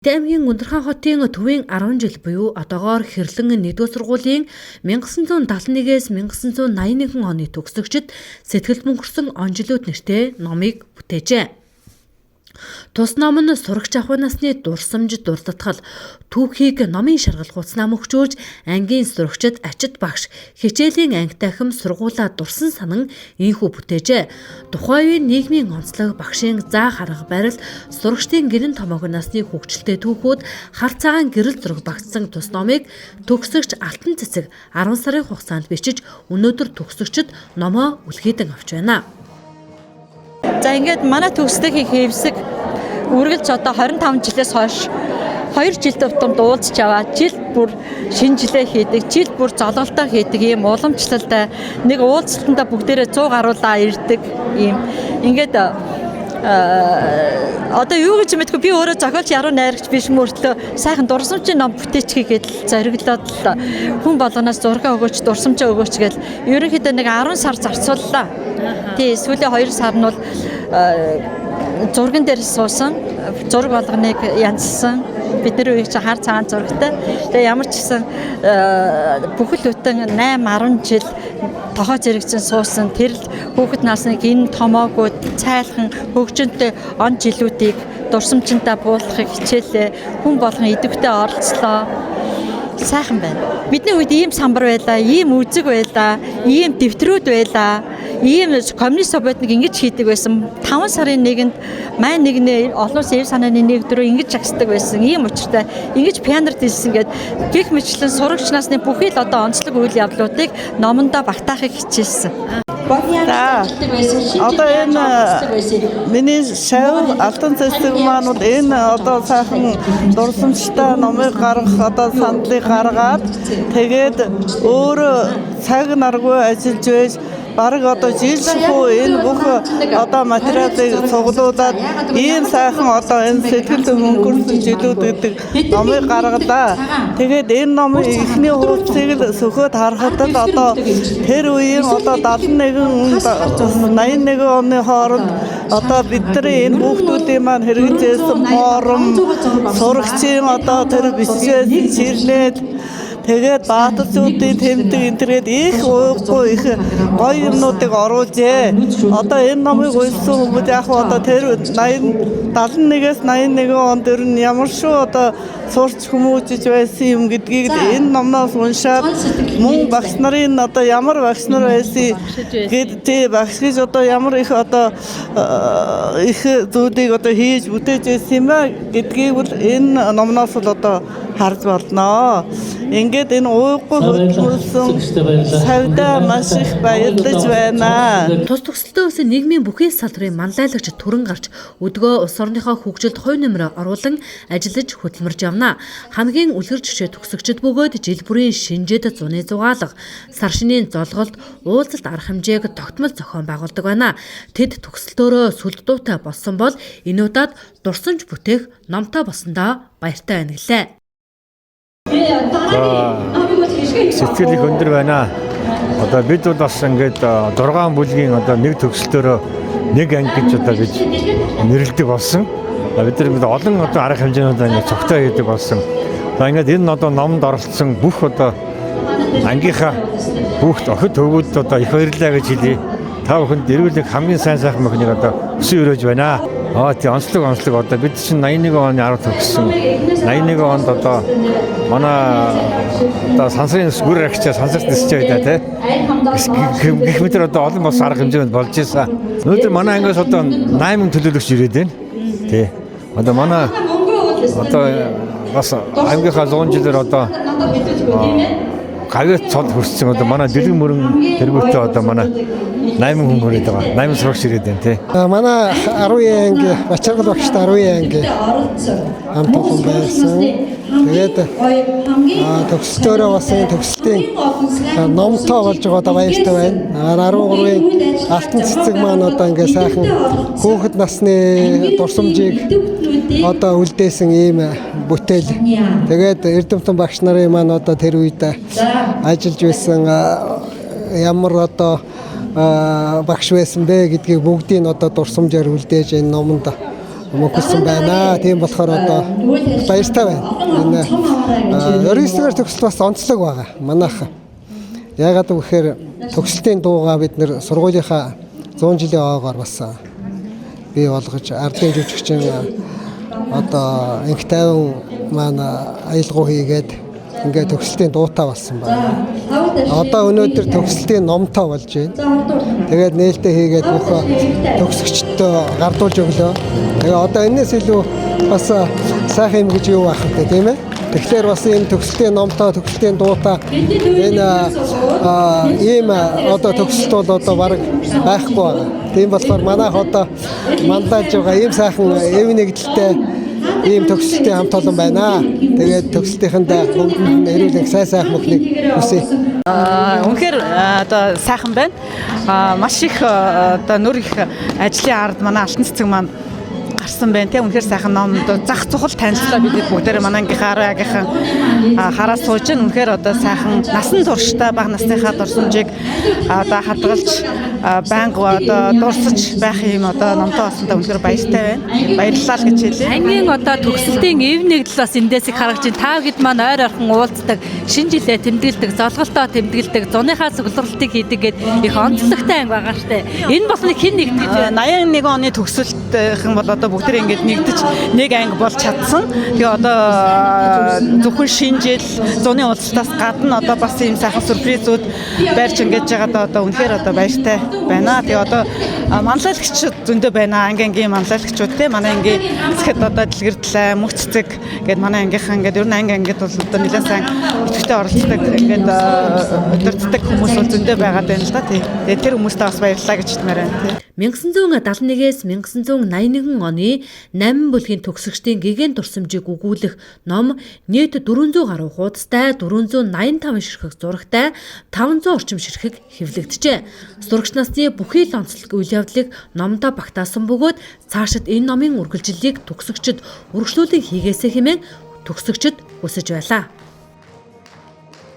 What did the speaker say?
Аймгийн Ундрахай хотын төвийн 10 жил буюу одоогоор Хэрлэн 1-р сургуулийн 1971-ээс 1981 оны төгсөгчид сэтгэл мөнгөрсөн он жилүүд нэртэй номыг бүтээжээ. Тус ном нь сурагч ахуй насны дурсамж дурдтгал түүхийг номын шаргалгууцнаа мөхчөөж ангийн сурагчид ачид багш хичээлийн ангитахим сургуулаа дурсан санан ийхүү бүтээжээ. Тухайн үеийн нийгмийн онцлог багшийн заа харга барил сурагчдын гэрэн томоогүй насны хөгжилтэй түүхүүд хар цагаан гэрэл зураг багтсан тус номыг төгсөгч Алтан цэцэг 10 сарын хугацаанд бичиж өнөөдөр төгсөгчид номоо үлхийдэн авч байна. За ингээд манай төгсдөгийн хэвсэг үргэлж одоо 25 жилээс хойш 2 жил тутамд уулзч аваад жил бүр шинэ жилээ хийдэг, жил бүр золголтоо хийдэг ийм уламжлалтай нэг уулзалтанда бүгдээрээ 100 гаруулаа ирдэг ийм ингээд одоо юу гэж мэдгүй би өөрөө зохиолч яруу найрагч биш мөртлөө сайхан дурсамжийн ном бүтээчихгээд зориглоод хүн болгоноос зураг өгөөч дурсамжаа өгөөч гэж ерөнхийдөө нэг 10 сар зарцууллаа. Тий сүүлийн 2 сар нь бол зурган дээр суусан зураг болгоныг янзлсан бидний үеийг чи хар цагаан зурагтай. Тэгээ ямар ч гэсэн бүхэл бүтэн 8-10 жил тохоо зэрэгцэн суусан тэр хүүхэд насны энэ томоогүй цайлхан хөгжинтэй он жилүүдийг дурсамжинтай буулгахыг хичээлээ. Хүн болгон идэвхтэй оролцлоо. Сайхан байна. Бидний үед ийм самбар байлаа, ийм үзэг байлаа, ийм дэвтрүүд байлаа. Ийм коммунист сободныг ингэж хийдэг байсан. 5 сарын 1-нд май 1-ний олон улсын эв санааны нэгдрөө ингэж агсдаг байсан. Ийм учиртай ингэж пианор дэлсэн гээд гих мэтлэн сурагч насны бүхий л одоо онцлог үйл явдлуудыг номондоо багтаахыг хичээсэн. Одоо энэ миний шав Алтан цэцэг маань бол энэ одоо сайхан дурсамжтай номыг гаргах одоо сандлыг гаргаад тэгээд өөрөө цаг наргүй ажиллаж байж бараг одоо жилшгүй энэ бүх одоо материалыг цуглуулад ийм сайхан одоо энэ сэтгэл мөнгөрсөн жилүүд гэдэг номыг гаргалаа. Тэгээд энэ номын эхний хуудсыг л сөхөд харахад л одоо тэр үеийн одоо 81 оны хооронд одоо бидний энэ хүүхдүүдийн маань хэрэгжүүлсэн форум сурагчийн одоо тэр бичсэн чирнэд тэгээд баатарчуудын тэмдэг интернет их уухгүй их гоё юмнуудыг оруулжээ. Одоо энэ номыг уншсан хүмүүс яг одоо тэр 71-ээс 81 онд ер нь ямар шүү одоо сурч хүмүүжиж байсан юм гэдгийг энэ номноос уншаад мөн багш нарын одоо ямар багш нар байсан гэдэг багш гэж одоо ямар их одоо их зүйлийг одоо хийж бүтээж байсан юм а гэдгийг бол энэ номноос л одоо харж болно. Ингээд энэ ууггүй хөдөлмөрсөн савда маш их баярлаж байна. Тус төгсөлтөөс нийгмийн бүхий салбарын манлайлагч төрөн гарч өдгөө улс орныхоо хөгжилд хувь нэмрээ оруулан ажиллаж хөдөлмөрж явна. Хамгийн үлгэр жишээ төгсөгчд бөгөөд жил бүрийн шинжэд зуны зугаалга, сар шинийн золголт, уулзалт арга хэмжээг тогтмол зохион байгуулдаг байна. Тэд төгсөлтөөрөө сүлд дуутай болсон бол энэ удаад дурсамж бүтээх номтой болсондоо баяртай байна гэлээ. Сэтгэл их өндөр байна. Одоо бид бол бас ингээд 6 бүлгийн одоо нэг төгсөлтөөрөө нэг анги гэж одоо гэж нэрлэдэг болсон. Бид нар олон одоо арга хэмжээнүүд ингээд цогтой хийдэг болсон. За ингээд энэ одоо номонд оролцсон бүх одоо ангийнхаа бүх охид төвүүд одоо их баярлалаа гэж хэлье. Та бүхэнд эрүүлэг хамгийн сайн сайхан мөхнийг одоо өсөн өрөөж байна. Тий онцлог одоо бид чинь 81 оны 10 төгссөн. 81 онд одоо манай одоо сансрын гүр агчаа сансарт нисэж байда тий. Гэх мэтэр одоо олон бос арга хэмжээнд болж ийсэн. Өнөөдөр манай ангиас одоо 8 төлөөлөгч ирээд байна. Тий. Одоо манай одоо бас ангийнхаа 100 жилээр одоо гавьяа цол хөрсөн одоо манай дэлгэн мөрөн тэргүүтээ одоо манай 8 хүн хүрээд байгаа. 8 сурагч ирээд байна тий. Манай 10 анги Бачаргал багштай 10 анги хамт олон байсан. Тэгээд төгсөлтөөрөө бас төгсөлтийн номтой болж байгаа баяртай байна. 13-ийн Алтан цэцэг маань одоо ингээ сайхан хүүхэд насны дурсамжийг одоо үлдээсэн ийм бүтээл. Тэгээд Эрдэмтэн багш нарын маань одоо тэр үед ажиллаж байсан ямар одоо багш байсан бэ гэдгийг бүгдийг одоо дурсамжаар үлдээж энэ номонд мөнгөсөн байна. Тийм болохоор одоо баяртай байна. Энэ 29-р төгсөлт бас онцлог байгаа. Манайх яагаад гэвэл төгсөлтийн дуугаа бид нэр сургуулийнхаа 100 жилийн оогоор бас бий болгож ардын жүжигчин одоо инх тайван маань аялгау хийгээд ингээд төгсөлтийн дуутай болсон байна. Одоо өнөөдөр төгсөлтийн номтой болж байна. Тэгээд нээлттэй хийгээд бүх төгсөгчдөө гардуулж өглөө. Тэгээ одоо энэс илүү бас сайхан юм гэж юу байх вэ тийм ээ? Тэгэхээр бас ийм төгсөлтийн номтой, төгсөлтийн дуутай энэ ийм одоо төгсөлт бол одоо баг байхгүй байгаа. Тийм болохоор манайх одоо мандалж байгаа ийм сайхан эв нэгдэлтэй ийм төгсөлтийн хамт олон байна. Тэгээд төгсөлтийнхэнд бүгдэнд эрүүлэн сайн мөхнийг хүсье. Үнэхээр одоо сайхан байна. Маш их одоо нүр их ажлын ард манай алтан цэцэг маань гарсан байна тийм үнэхээр сайхан номд зах цухал танилцлаа бид бүгдээрээ манай ангийнхаа 10 агийнхан хараа сууж байна. Үнэхээр одоо сайхан насан туршдаа бага насныхаа дурсамжийг одоо хадгалж байнга одоо дурсаж байх юм одоо номтой болсондоо үнэхээр баяртай байна. Баярлалаа л гэж хэлье. Ангийн одоо төгсөлтийн эв нэгдэл бас эндээс их харагч байна. Та хэд маань ойр орхон уулздаг, шинэ жилээ тэмдэглэдэг, золголтоо тэмдэглэдэг, зуныхаа цугларалтыг хийдэг гэд их онцлогтой анги байгаа штэ. Энэ бол нэг хэн нэгдэж байна. 81 оны төгсөлтийнхэн бол одоо бүгд ингэж нэгдэж нэг анги болж чадсан. Тэгээ одоо зөвхөн шинэ жил зуны уулзалтаас гадна одоо бас ийм сайхан сюрпризүүд байрч ингэж байгаад одоо үнэхээр одоо баяртай байна. Тэгээ одоо манлайлагчид зөндөө байна. Ангийн манлайлагчид те манай ангийн зэхэд одоо дэлгэрдлээ, мөх цэцэг гээд манай ангийнхан ингээд ер нь ангид бол одоо нэлээд сайн идэвхтэй оролцдог ингээд өдөртдөг хүмүүс бол зөндөө байгаад байна л да. Тэгээ тэр хүмүүстээ бас баярлалаа гэж хэлмээр байна. 1971-ээс 1981 оны 8 бүлгийн төгсөгчдийн гэгэн дурсамжийг өгүүлэх ном нийт 400 гаруй хуудастай 485 ширхэг зурагтай 500 орчим ширхэг хэвлэгдэжээ. Зурагч насны бүхий л онцлог үйл явдлыг номдоо багтаасан бөгөөд цаашид энэ номын үргэлжлэлийг төгсөгчд үргэлжлүүлэн хийгээсэй хэмээн төгсөгчд хүсэж байлаа.